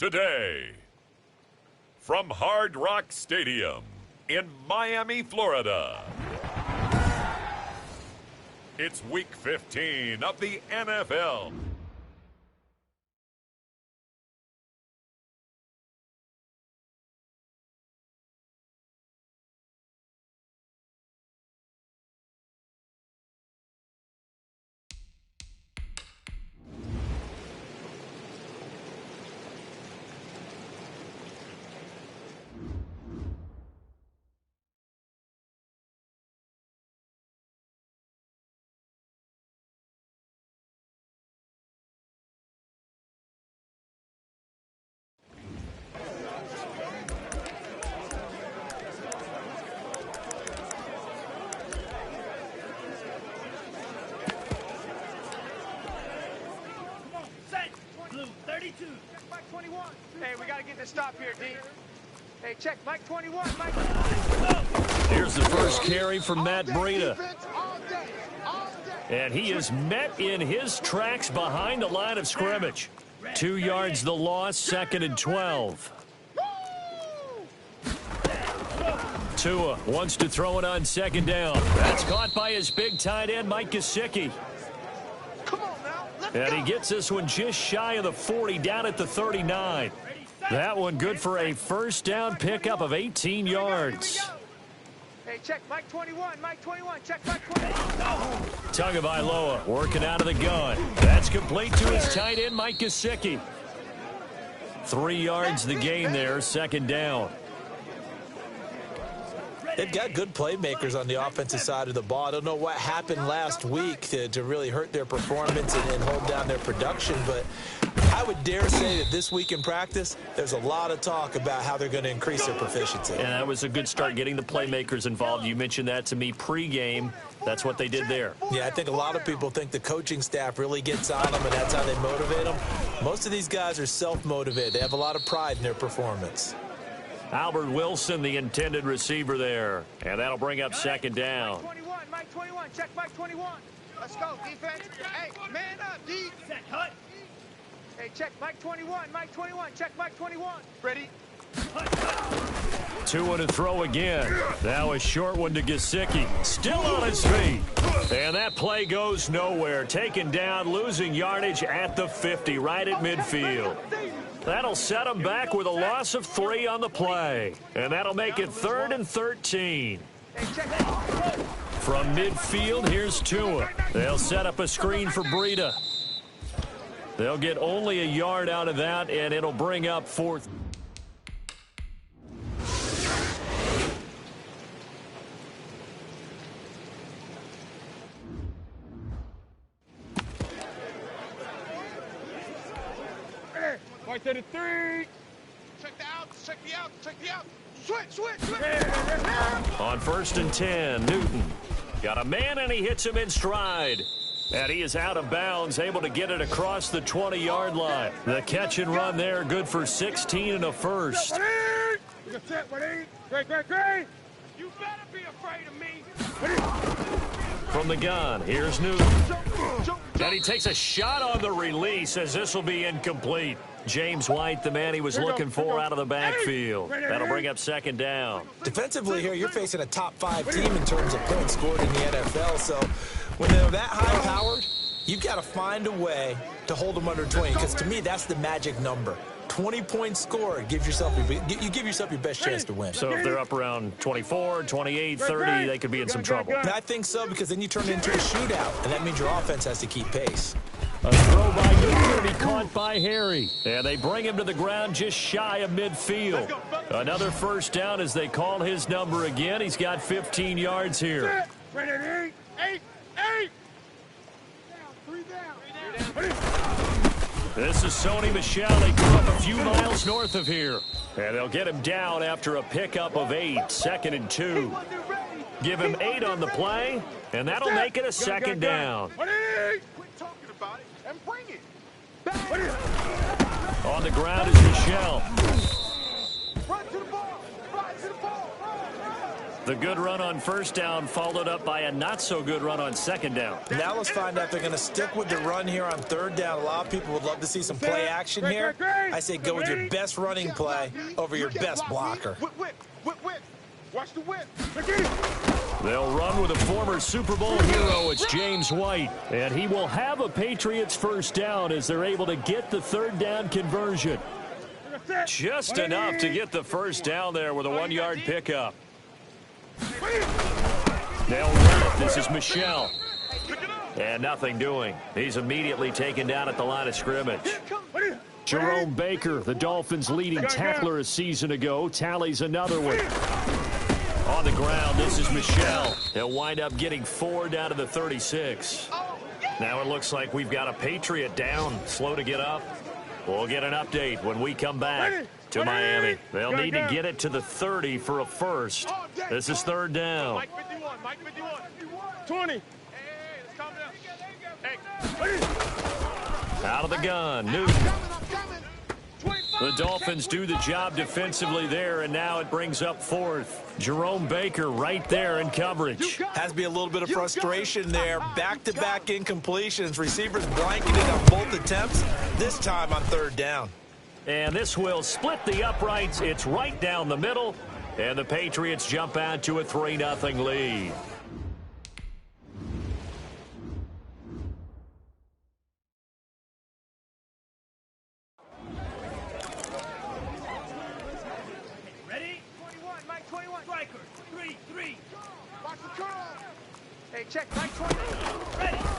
today. From Hard Rock Stadium in Miami, Florida. It's Week 15 of the NFL. Mike 21. Hey, we got to get this stop here, D. Hey, check. Mike 21. Mike. Here's the first carry from Matt Breida. And he is met in his tracks behind the line of scrimmage. 2 yards the loss, 2nd and 12. Tua wants to throw it on 2nd down. That's caught by his big tight end, Mike Gesicki. And he gets this one just shy of the 40, down at the 39. That one good for a first down pickup of 18 yards. Hey, check Mike 21, Mike 21, check Mike 21. Tagovailoa working out of the gun. That's complete to his tight end, Mike Gesicki. 3 yards the gain there, 2nd down. They've got good playmakers on the offensive side of the ball. I don't know what happened last week to really hurt their performance and hold down their production, but I would dare say that this week in practice, there's a lot of talk about how they're going to increase their proficiency. And that was a good start getting the playmakers involved. You mentioned that to me pregame. That's what they did there. Yeah, I think a lot of people think the coaching staff really gets on them, and that's how they motivate them. Most of these guys are self-motivated. They have a lot of pride in their performance. Albert Wilson, the intended receiver there. And that'll bring up 2nd down. Mike 21, Mike 21, check Mike 21. Let's go, defense. Hey, man up, D. Set, cut. Hey, check Mike 21, Mike 21, check Mike 21. Ready? Tua to throw again. Now a short one to Gesicki. Still on his feet. And that play goes nowhere. Taken down, losing yardage at the 50, right at midfield. That'll set him back with a loss of 3 on the play. And that'll make it 3rd and 13. From midfield, here's Tua. They'll set up a screen for Breida. They'll get only a yard out of that, and it'll bring up 4th. Right to the 3. Check the outs, check the outs, check the outs. Switch. On 1st and 10, Newton. Got a man, and he hits him in stride. And he is out of bounds, able to get it across the 20-yard line. The catch and run there, good for 16 and a first. Great. You better be afraid of me. From the gun, here's Newton. And he takes a shot on the release as this will be incomplete. James White, the man he was looking for out of the backfield. That'll bring up 2nd down. Defensively here, you're facing a top-5 team in terms of points scored in the NFL, so when they're that high-powered, you've got to find a way to hold them under 20, because to me, that's the magic number. 20 points scored, you give yourself your best chance to win. So if they're up around 24, 28, 30, they could be in some trouble. I think so, because then you turn it into a shootout, and that means your offense has to keep pace. A throw by Newton, he caught by Harry. And they bring him to the ground just shy of midfield. Another first down as they call his number again. He's got 15 yards here. Eight. This is Sony Michel. They grew up a few miles north of here. And they'll get him down after a pickup of 8, 2nd and 2. Give him 8 on the play, and that'll make it a 2nd down. And bring it. On the ground is Michel. Run to the ball. The good run on first down followed up by a not-so-good run on second down. Now let's find out if they're going to stick with the run here on third down. A lot of people would love to see some play action here. I say go with your best running play over your best blocker. Watch the whip. They'll run with a former Super Bowl hero. It's James White. And he will have a Patriots first down as they're able to get the third down conversion. Just enough to get the first down there with a 1-yard pickup. They'll run it. This is Michelle. And nothing doing. He's immediately taken down at the line of scrimmage. Jerome Baker, the Dolphins' leading tackler a season ago, tallies another one. On the ground, this is Michelle. He'll wind up getting 4 down to the 36. Now it looks like we've got a Patriot down, slow to get up. We'll get an update when we come back to Miami. They'll need to get it to the 30 for a first. This is third down. Mike 51, Mike 51. 20. Hey, let's calm down. Hey. Out of the gun, Newton. The Dolphins do the job defensively there, and now it brings up fourth. Jerome Baker right there in coverage. Has to be a little bit of frustration there. Back-to-back incompletions. Receivers blanketed on both attempts, this time on third down. And this will split the uprights. It's right down the middle, and the Patriots jump out to a 3-0 lead. Hey, check, Mike 20.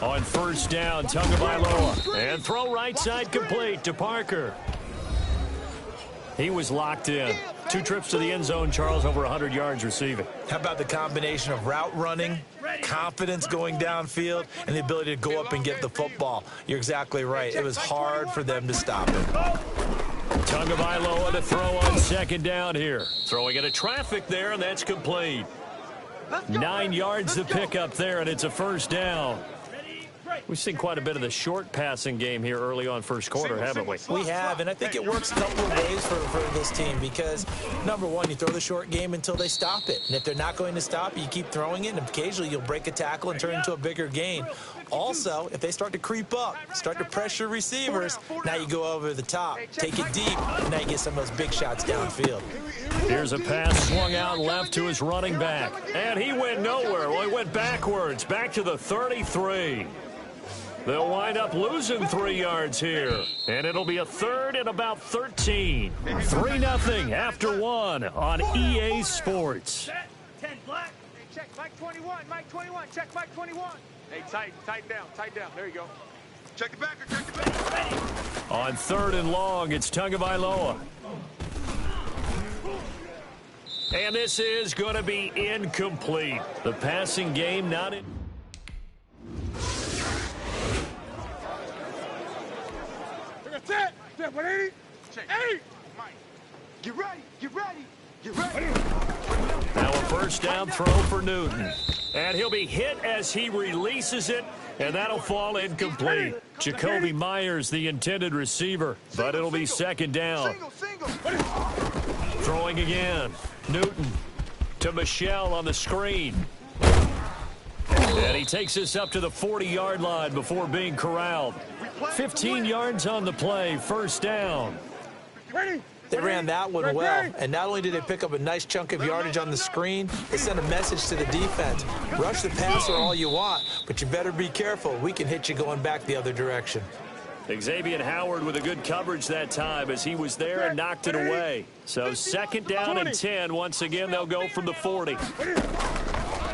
On first down, Tagovailoa. And throw right side complete to Parker. He was locked in. 2 trips to the end zone, Charles, over 100 yards receiving. How about the combination of route running, confidence going downfield, and the ability to go up and get the football? You're exactly right. It was hard for them to stop it. Tagovailoa to throw on second down here. Throwing into traffic there, and that's complete. 9 yards to pick up there, and it's a first down. We've seen quite a bit of the short passing game here early on first quarter, haven't we? We have, and I think it works a couple of ways for this team because, number one, you throw the short game until they stop it. And if they're not going to stop it, you keep throwing it, and occasionally you'll break a tackle and turn into a bigger gain. Also, if they start to creep up, start to pressure receivers, now you go over the top, take it deep, and now you get some of those big shots downfield. Here's a pass swung out left to his running back. And he went nowhere. Well, he went backwards, back to the 33. They'll wind up losing 3 yards here. And it'll be a third and about 13. 3-0 after 1 on EA Sports. 10 black. Hey, check, Mike 21, Mike 21, check Mike 21. Hey, tighten down. There you go. Check the backer, check the backer. On third and long, it's Tagovailoa. And this is going to be incomplete. The passing game not in. Set, 180. Check. 8. Mike, get ready. Now a first down throw for Newton. And he'll be hit as he releases it, and that'll fall incomplete. Jacoby Myers, the intended receiver, but it'll be second down. Throwing again. Newton to Michelle on the screen. And he takes us up to the 40-yard line before being corralled. 15 yards on the play, first down. They ran that one well, and not only did they pick up a nice chunk of yardage on the screen, they sent a message to the defense. Rush the passer all you want, but you better be careful. We can hit you going back the other direction. Xavier Howard with a good coverage that time as he was there and knocked it away. So second down and 10. Once again, they'll go from the 40.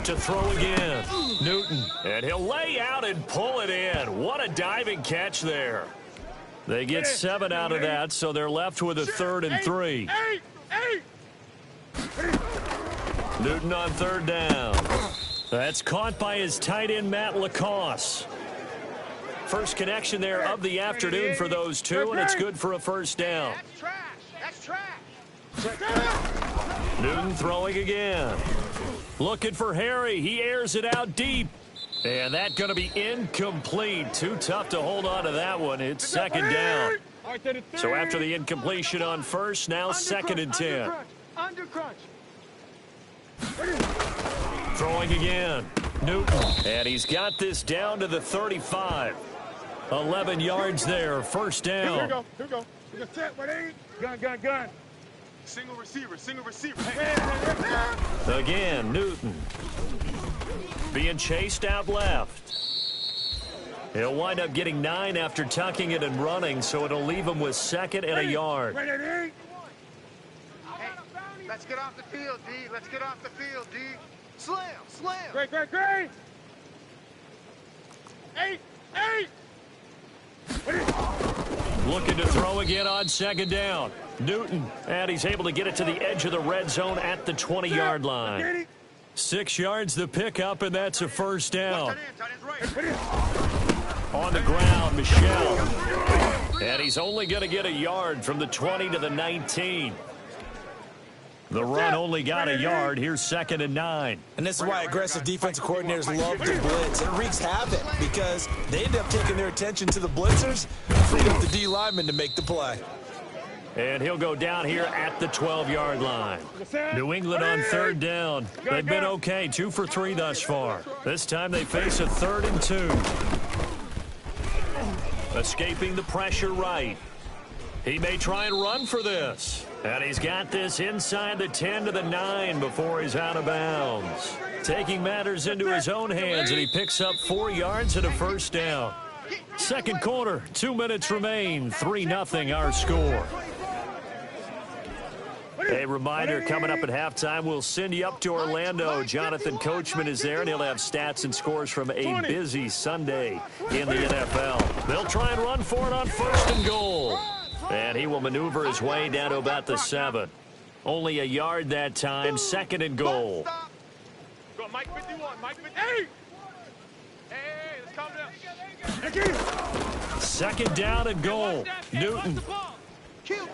To throw again, Newton, and he'll lay out and pull it in. What a diving catch there. They get 7 out of that, so they're left with a 3rd and 3. Newton on third down. That's caught by his tight end, Matt Lacoste. First connection there of the afternoon for those two, and it's good for a first down. That's trash. Newton throwing again. Looking for Harry. He airs it out deep. And that's going to be incomplete. Too tough to hold on to that one. It's second down. So after the incompletion on first, now second and 10. Under crunch. Throwing again. Newton. And he's got this down to the 35. 11 yards there. First down. Here we go. Here we go. We got set. What ain't? Gun. Single receiver. Again, Newton. Being chased out left. He'll wind up getting 9 after tucking it and running, so it'll leave him with second and a yard. Hey, let's get off the field, D. Let's get off the field, D. Slam. Great. 8. Looking to throw again on second down. Newton, and he's able to get it to the edge of the red zone at the 20-yard line. 6 yards the pickup, and that's a first down. On the ground, Michel. And he's only going to get a yard from the 20 to the 19. The run only got a yard. Here's 2nd and 9. And this is why aggressive defensive coordinators love to blitz. It wreaks havoc because they end up taking their attention to the blitzers, freed up the D lineman to make the play. And he'll go down here at the 12-yard line. New England on third down. They've been okay, 2 for 3 thus far. This time they face a 3rd and 2. Escaping the pressure right. He may try and run for this. And he's got this inside the 10 to the 9 before he's out of bounds. Taking matters into his own hands, and he picks up 4 yards and a first down. Second quarter, 2 minutes remain, 3-0 our score. A reminder, coming up at halftime, we'll send you up to Orlando. Jonathan Coachman is there, and he'll have stats and scores from a busy Sunday in the NFL. They'll try and run for it on 1st and goal. And he will maneuver his way down to about the 7. Only a yard that time, 2nd and goal. Go, Mike 51, Mike 58. Hey, let's calm down. 2nd down and goal. Newton.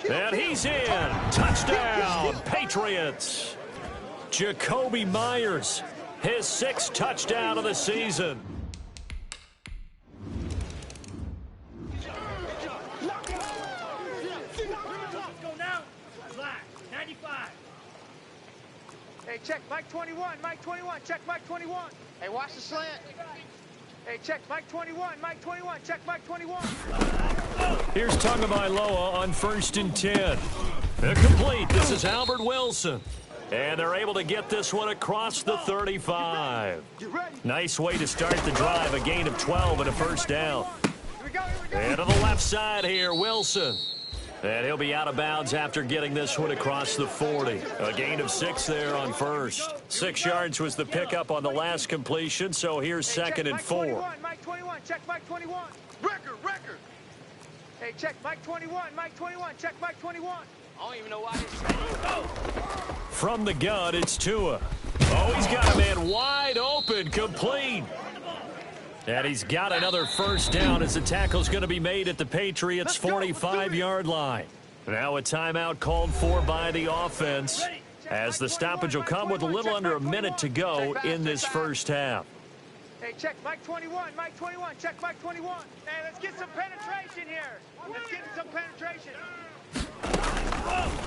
And he's in. Touchdown, Patriots. Jacoby Myers, his 6th touchdown of the season. Hey, check Mike 21, check Mike 21. Hey, watch the slant. Hey, check Mike 21, check Mike 21. Here's Tagovailoa on 1st and 10. They're complete. This is Albert Wilson. And they're able to get this one across the 35. Nice way to start the drive, a gain of 12 and a first down. And to the left side here, Wilson. And he'll be out of bounds after getting this one across the 40. A gain of 6 there on first. 6 yards was the pickup on the last completion, so here's 2nd and 4. Mike 21, check Mike 21. Record. Hey, check Mike 21, check Mike 21. I don't even know why this is. From the gun, it's Tua. Oh, he's got a man wide open, complete. And he's got another first down as the tackle's going to be made at the Patriots' 45-yard line. Now a timeout called for by the offense as the stoppage will come with a little under a minute to go in this first half. Hey, check Mike 21, check Mike 21. Hey, let's get some penetration here. Let's get some penetration.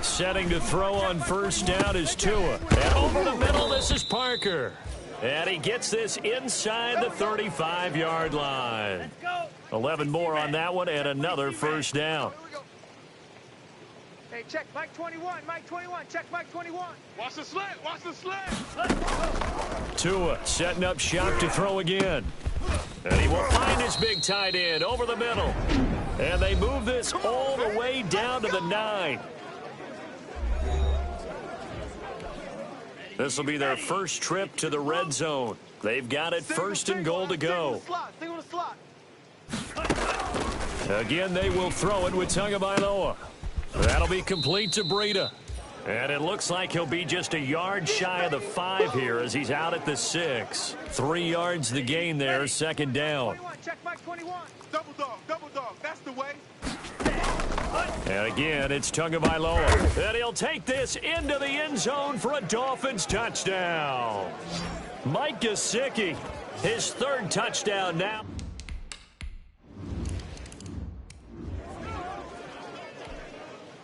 Setting to throw on first down is Tua. And over the middle, this is Parker. And he gets this inside the 35-yard line. 11 more on that one and another first down. Hey, check Mike 21, check Mike 21. Watch the slant. Tua setting up shop to throw again. And he will find his big tight end over the middle. And they move this all the way down to the 9. This will be their first trip to the red zone. They've got it 1st and goal to go. Again, they will throw it with Tagovailoa. That'll be complete to Breida. And it looks like he'll be just a yard shy of the 5 here as he's out at the 6. 3 yards the gain there, 2nd down. Check Mike 21. Double dog, that's the way. And again, it's Tagovailoa. And he'll take this into the end zone for a Dolphins touchdown. Mike Gesicki, his 3rd touchdown now.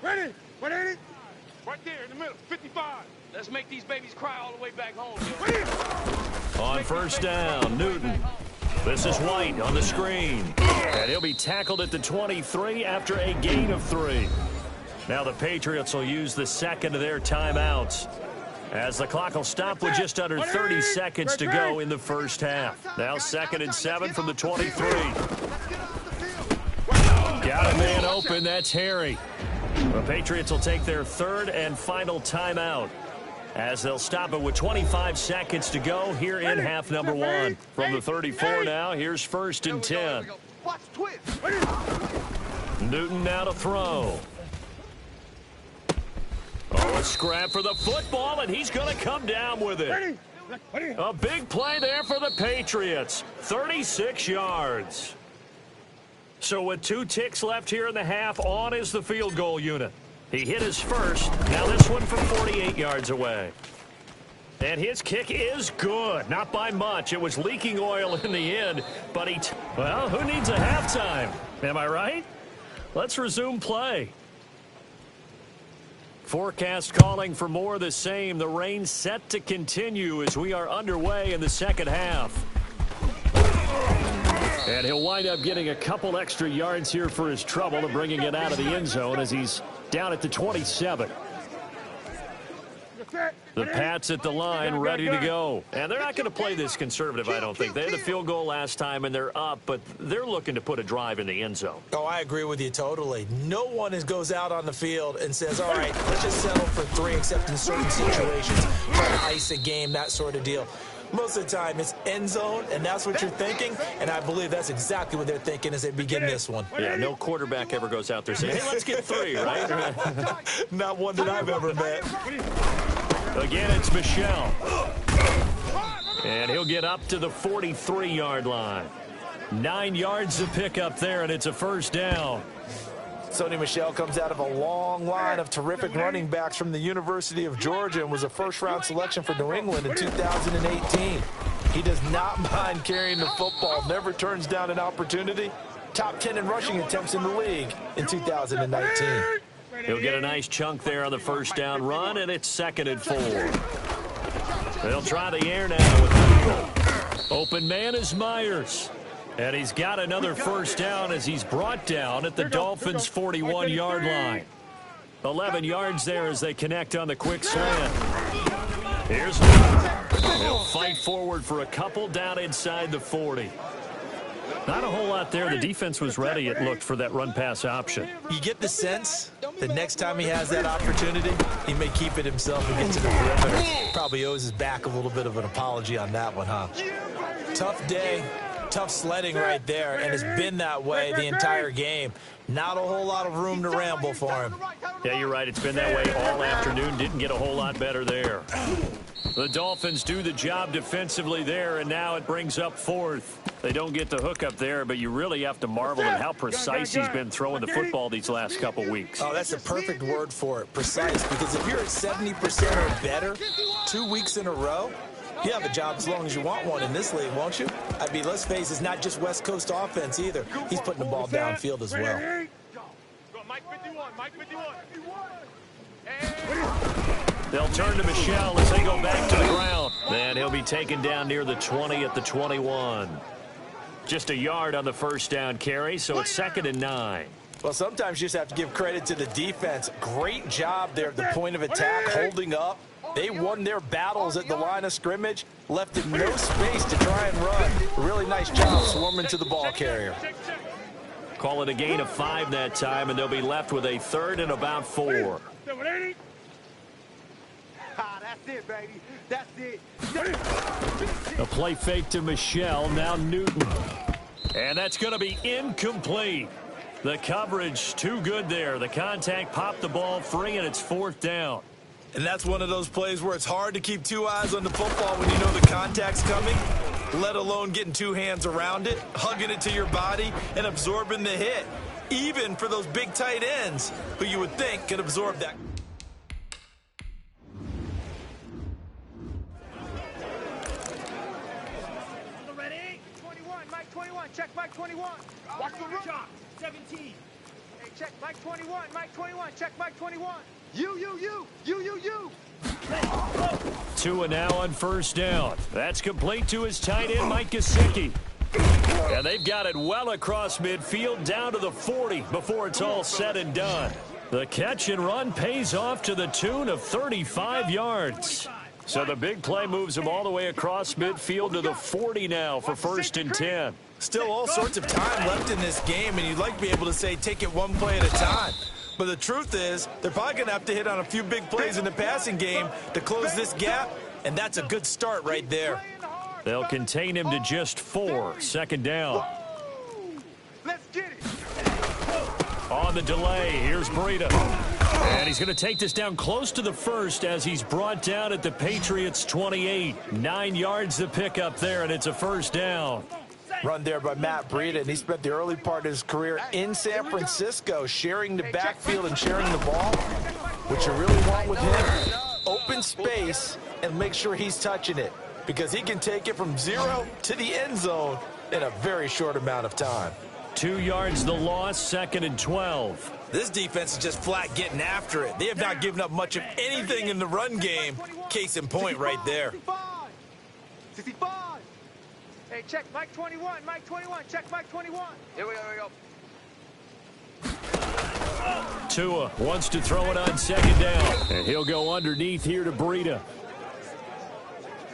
Ready? 180. there in the middle, 55. Let's make these babies cry all the way back home, yo. On first down, Newton. This is White on the screen. And he'll be tackled at the 23 after a gain of 3. Now the Patriots will use the second of their timeouts, as the clock will stop with just under 30 seconds to go in the first half. Now 2nd and 7 from the 23. Got a man open. That's Harry. The Patriots will take their 3rd and final timeout, as they'll stop it with 25 seconds to go here in half number 1. From the 34 now, here's 1st and 10. Newton now to throw. Oh, a scrap for the football, and he's going to come down with it. A big play there for the Patriots. 36 yards. So with 2 ticks left here in the half, on is the field goal unit. He hit his first. Now this one from 48 yards away. And his kick is good. Not by much. It was leaking oil in the end, but well, who needs a halftime? Am I right? Let's resume play. Forecast calling for more of the same. The rain set to continue as we are underway in the second half. And he'll wind up getting a couple extra yards here for his trouble and bringing it out of the end zone as he's down at the 27. The Pats at the line, ready to go. And they're not going to play this conservative, I don't think. They had the field goal last time, and they're up, but they're looking to put a drive in the end zone. Oh, I agree with you totally. No one goes out on the field and says, all right, let's just settle for 3, except in certain situations, try to ice a game, that sort of deal. Most of the time, it's end zone, and that's what you're thinking, and I believe that's exactly what they're thinking as they begin this one. Yeah, no quarterback ever goes out there saying, hey, let's get 3, right? Not one that I've ever met. Again, it's Michelle. And he'll get up to the 43-yard line. 9 yards to pick up there, and it's a first down. Sony Michel comes out of a long line of terrific running backs from the University of Georgia and was a first-round selection for New England in 2018. He does not mind carrying the football, never turns down an opportunity. Top 10 in rushing attempts in the league in 2019. He'll get a nice chunk there on the first down run, and it's 2nd and 4. They'll try the air now with Eagle. Open man is Myers. And he's got another first down as he's brought down at the Dolphins' 41-yard line. 11 yards there as they connect on the quick slant. Here's He'll fight forward for a couple down inside the 40. Not a whole lot there. The defense was ready, it looked, for that run-pass option. You get the sense that next time he has that opportunity, he may keep it himself and get to the perimeter. Probably owes his back a little bit of an apology on that one, huh? Tough day. Tough sledding right there, and it's been that way the entire game. Not a whole lot of room to ramble for him. Yeah, you're right. It's been that way all afternoon. Didn't get a whole lot better there. The Dolphins do the job defensively there, and now it brings up 4th. They don't get the hook up there, but you really have to marvel at how precise he's been throwing the football these last couple weeks. Oh, that's a perfect word for it, precise, because if you're at 70% or better 2 weeks in a row, you have a job as long as you want one in this league, won't you? I mean, let's face it, it's not just West Coast offense either. He's putting the ball downfield as well. Mike 51, Mike 51. They'll turn to Michelle as they go back to the ground. And he'll be taken down near the 20 at the 21. Just a yard on the first down carry, so it's 2nd and 9. Well, sometimes you just have to give credit to the defense. Great job there at the point of attack, holding up. They won their battles at the line of scrimmage, left him no space to try and run. Really nice job swarming to the ball carrier. Call it a gain of 5 that time, and they'll be left with a 3rd and about 4. That's it, baby. That's it. A play fake to Michelle, now Newton. And that's going to be incomplete. The coverage too good there. The contact popped the ball free, and it's 4th down. And that's one of those plays where it's hard to keep 2 eyes on the football when you know the contact's coming, let alone getting 2 hands around it, hugging it to your body, and absorbing the hit, even for those big tight ends who you would think could absorb that. Ready? 21, Mike 21, check Mike 21. Watch the run. 17. Hey, check Mike 21, Mike 21, check Mike 21. You. Tua now on first down. That's complete to his tight end, Mike Gesicki. And they've got it well across midfield down to the 40 before it's all said and done. The catch and run pays off to the tune of 35 yards. So the big play moves him all the way across midfield to the 40 now for 1st and 10. Still all sorts of time left in this game, and you'd like to be able to say take it one play at a time. But the truth is, they're probably going to have to hit on a few big plays in the passing game to close this gap, and that's a good start right there. They'll contain him to just 4. 2nd down. Let's get it. On the delay, here's Breida. And he's going to take this down close to the 1st as he's brought down at the Patriots' 28. 9 yards to pick up there, and it's a 1st down. Run there by Matt Breida, and he spent the early part of his career in San Francisco sharing the backfield and sharing the ball. What you really want with him, open space and make sure he's touching it, because he can take it from 0 to the end zone in a very short amount of time. 2 yards the loss, 2nd and 12. This defense is just flat getting after it. They have not given up much of anything in the run game. Case in point right there. 65. Hey, check Mike 21. Mike 21. Check Mike 21. Here we go. Tua wants to throw it on 2nd down. And he'll go underneath here to Breida.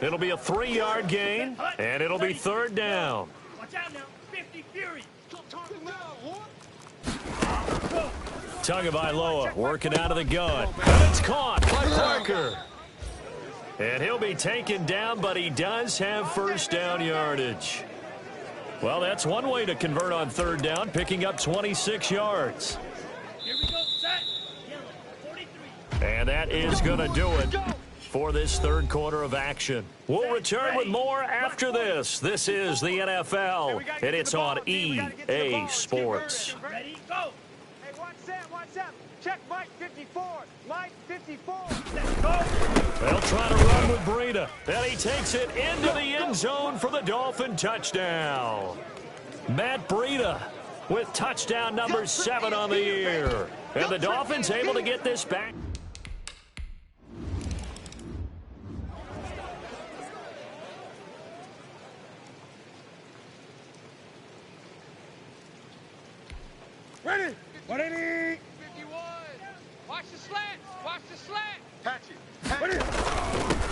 It'll be a 3-yard gain, and it'll be 3rd down. Watch out now. 50 Fury. Tagovailoa working out of the gun. And it's caught by Parker. And he'll be taken down, but he does have 1st down yardage. Well, that's one way to convert on 3rd down, picking up 26 yards. Here we go. Set. Yellow. 43. And that is going to do it for this 3rd quarter of action. We'll return with more after this. This is the NFL, and it's on EA Sports. Ready? Go. Hey, watch Sam. Check Mike 54. Mike 54. Let's go. They'll try to run with Breida. And he takes it into the end zone for the Dolphin touchdown. Matt Breida with touchdown number 7 on the year. And the Dolphins able to get this back. Ready. 180. 51. Watch the slant. Watch the slant. Catch it.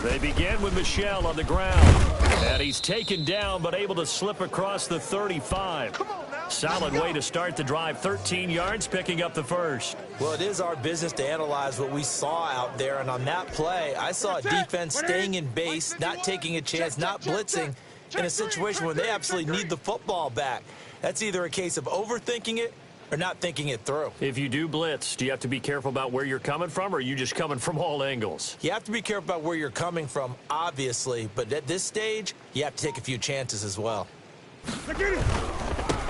They begin with Michel on the ground. And he's taken down, but able to slip across the 35. Solid way to start the drive. 13 yards, picking up the 1st. Well, it is our business to analyze what we saw out there. And on that play, I saw a defense staying in base, not taking a chance, not blitzing in a situation where they absolutely need the football back. That's either a case of overthinking it or not thinking it through. If you do blitz, do you have to be careful about where you're coming from, or are you just coming from all angles? You have to be careful about where you're coming from, obviously, but at this stage, you have to take a few chances as well.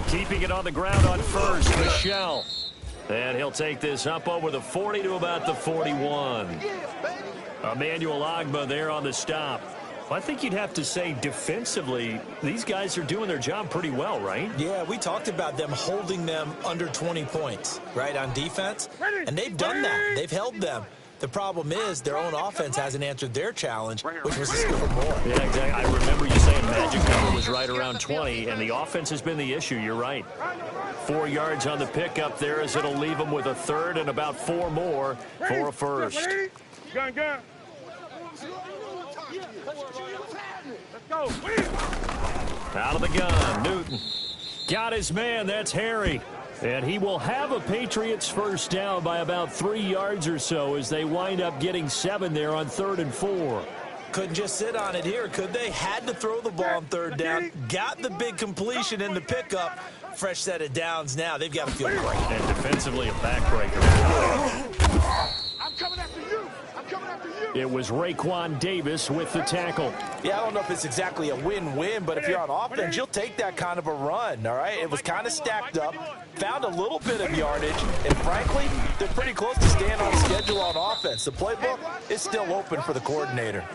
Keeping it on the ground on 1st, Michel. And he'll take this up over the 40 to about the 41. Emmanuel Ogbah there on the stop. I think you'd have to say defensively, these guys are doing their job pretty well, right? Yeah, we talked about them holding them under 20 points, right, on defense. And they've done that. They've held them. The problem is their own offense hasn't answered their challenge, which was to score more. Yeah, exactly. I remember you saying magic number was right around 20, and the offense has been the issue. You're right. 4 yards on the pickup there as it'll leave them with a 3rd and about 4 more for a 1st. Gun. Let's go. Out of the gun, Newton. Got his man, that's Harry. And he will have a Patriots 1st down by about 3 yards or so as they wind up getting 7 there on 3rd and 4. Couldn't just sit on it here, could they? Had to throw the ball on 3rd down. Got the big completion in the pickup. Fresh set of downs now. They've got to feel great. And defensively, a backbreaker. I'm coming after you. It was Raekwon Davis with the tackle. Yeah, I don't know if it's exactly a win-win, but if you're on offense, you'll take that kind of a run, all right? It was kind of stacked up, found a little bit of yardage, and frankly, they're pretty close to staying on schedule on offense. The playbook is still open for the coordinator.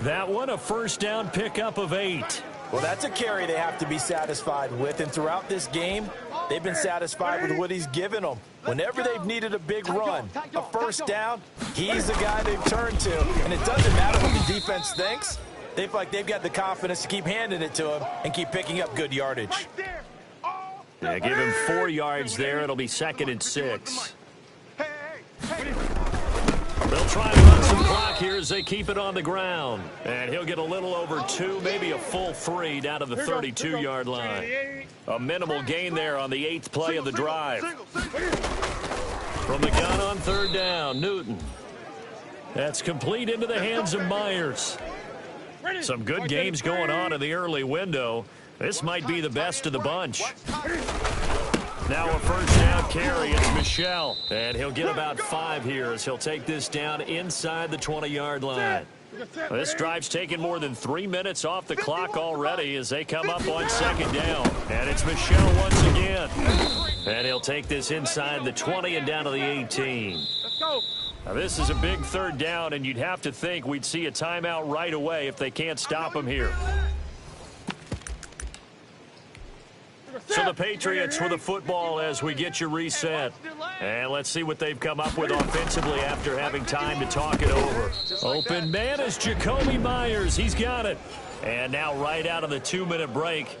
That one, a 1st down pickup of 8. Well, that's a carry they have to be satisfied with, and throughout this game, they've been satisfied with what he's given them. Whenever they've needed a big run, a first down, he's the guy they've turned to. And it doesn't matter what the defense thinks. They feel like they've got the confidence to keep handing it to him and keep picking up good yardage. Yeah, give him 4 yards there. It'll be 2nd and 6. They'll try and run some clock here as they keep it on the ground. And he'll get a little over 2, maybe a full 3 down to the 32-yard line. A minimal gain there on the 8th play of the drive. From the gun on 3rd down, Newton. That's complete into the hands of Myers. Some good games going on in the early window. This might be the best of the bunch. Now a first down carry. It's Michel. And he'll get about 5 here as he'll take this down inside the 20-yard line. This drive's taken more than 3 minutes off the clock already as they come up on 2nd down. And it's Michel once again. And he'll take this inside the 20 and down to the 18. Let's go. Now this is a big 3rd down, and you'd have to think we'd see a timeout right away if they can't stop him here. So the Patriots with the football as we get you reset. And let's see what they've come up with offensively after having time to talk it over. Open man is Jacoby Myers. He's got it. And now right out of the 2-minute break,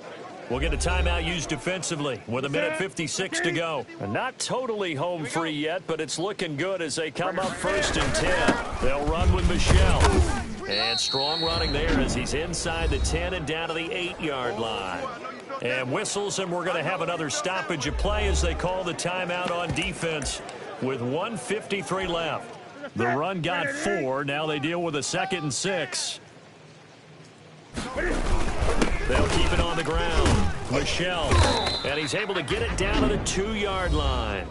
we'll get a timeout used defensively with 1:56 to go. And not totally home free yet, but it's looking good as they come up 1st and 10. They'll run with Michel. And strong running there as he's inside the 10 and down to the 8-yard line. And whistles, and we're going to have another stoppage of play as they call the timeout on defense with 1:53 left. The run got 4. Now they deal with a 2nd and 6. They'll keep it on the ground. Michel. And he's able to get it down to the 2-yard line.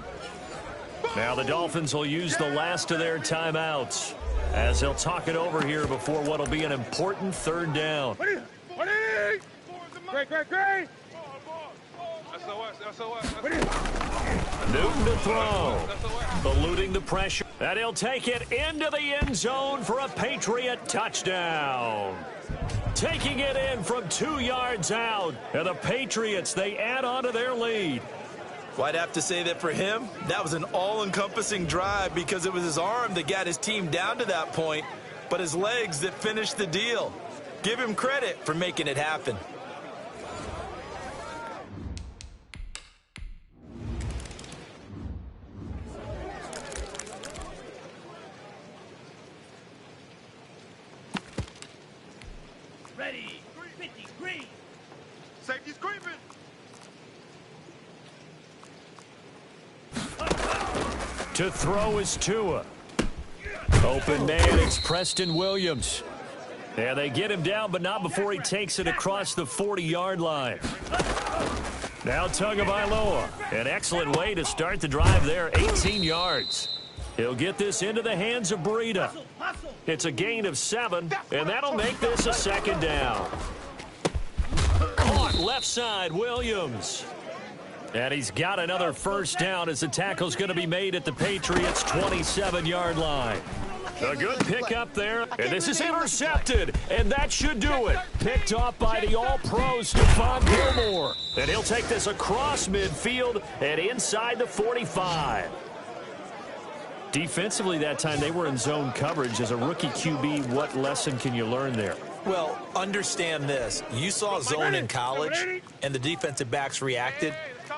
Now the Dolphins will use the last of their timeouts as they'll talk it over here before what will be an important 3rd down. Great. Newton to throw. Eluding the pressure. And he'll take it into the end zone for a Patriot touchdown. Taking it in from 2 yards out. And the Patriots, they add on to their lead. Well, I'd have to say that for him, that was an all-encompassing drive because it was his arm that got his team down to that point, but his legs that finished the deal. Give him credit for making it happen. Ready. 53. Safety's creeping. To throw is Tua. Open man, it's Preston Williams. And they get him down, but not before he takes it across the 40-yard line. Now Tagovailoa. An excellent way to start the drive there, 18 yards. He'll get this into the hands of Breida. It's a gain of 7, and that'll make this a 2nd down. Caught left side, Williams. And he's got another first down as the tackle's going to be made at the Patriots' 27-yard line. A good pickup there, and this is intercepted, and that should do it. Picked off by the All-Pro Stephon Gilmore. And he'll take this across midfield and inside the 45. Defensively that time, they were in zone coverage. As a rookie QB, what lesson can you learn there? Well, understand this. You saw zone in college, and the defensive backs reacted,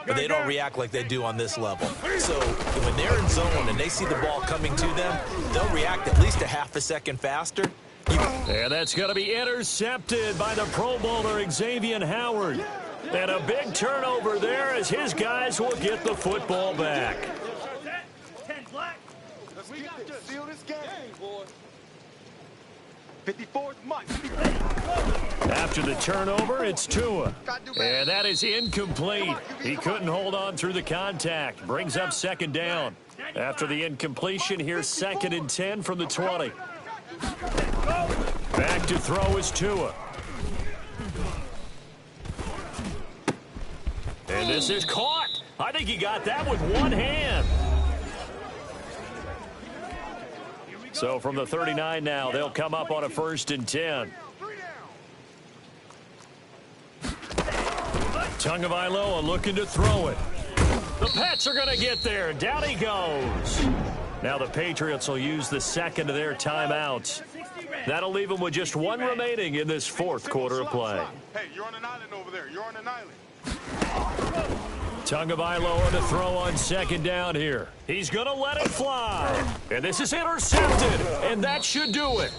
but they don't react like they do on this level. So when they're in zone and they see the ball coming to them, they'll react at least a half a second faster. And that's going to be intercepted by the Pro Bowler Xavier Howard. And a big turnover there as his guys will get the football back. 10 black. We got to seal this game, boy. 54's Mike. After the turnover, it's Tua. And that is incomplete. He couldn't hold on through the contact. Brings up 2nd down. After the incompletion, here's 2nd and 10 from the 20. Back to throw is Tua. And this is caught. I think he got that with one hand. So from the 39 now, they'll come up on a 1st and 10. Tagovailoa looking to throw it. The Pats are going to get there. Down he goes. Now the Patriots will use the second of their timeouts. That'll leave them with just one remaining in this fourth quarter of play. Hey, you're on an island over there. You're on an island. Tagovailoa to throw on second down here. He's going to let it fly. And this is intercepted. And that should do it.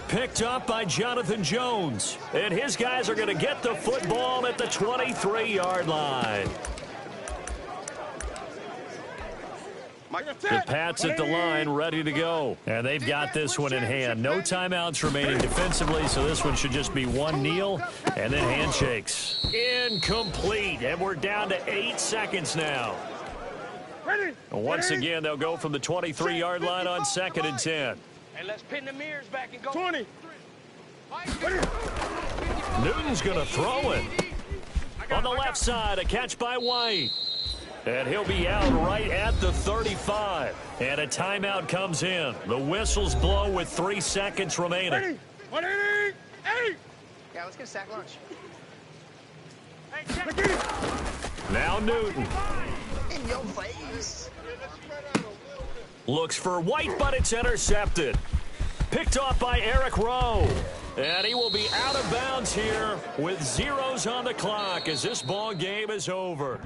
Picked up by Jonathan Jones. And his guys are going to get the football at the 23-yard line. The Pats at the line, ready to go. And they've got this one in hand. No timeouts remaining defensively, so this one should just be one kneel and then handshakes. Incomplete, and we're down to 8 seconds now. Once again, they'll go from the 23-yard line on 2nd and 10. And let's pin the mirrors back and go. 20. Newton's going to throw it. On the left side, a catch by White. And he'll be out right at the 35. And a timeout comes in. The whistles blow with 3 seconds remaining. 180. Yeah, let's get a sack lunch. Now Newton. In your face. Looks for White, but it's intercepted. Picked off by Eric Rowe. And he will be out of bounds here with zeros on the clock as this ball game is over.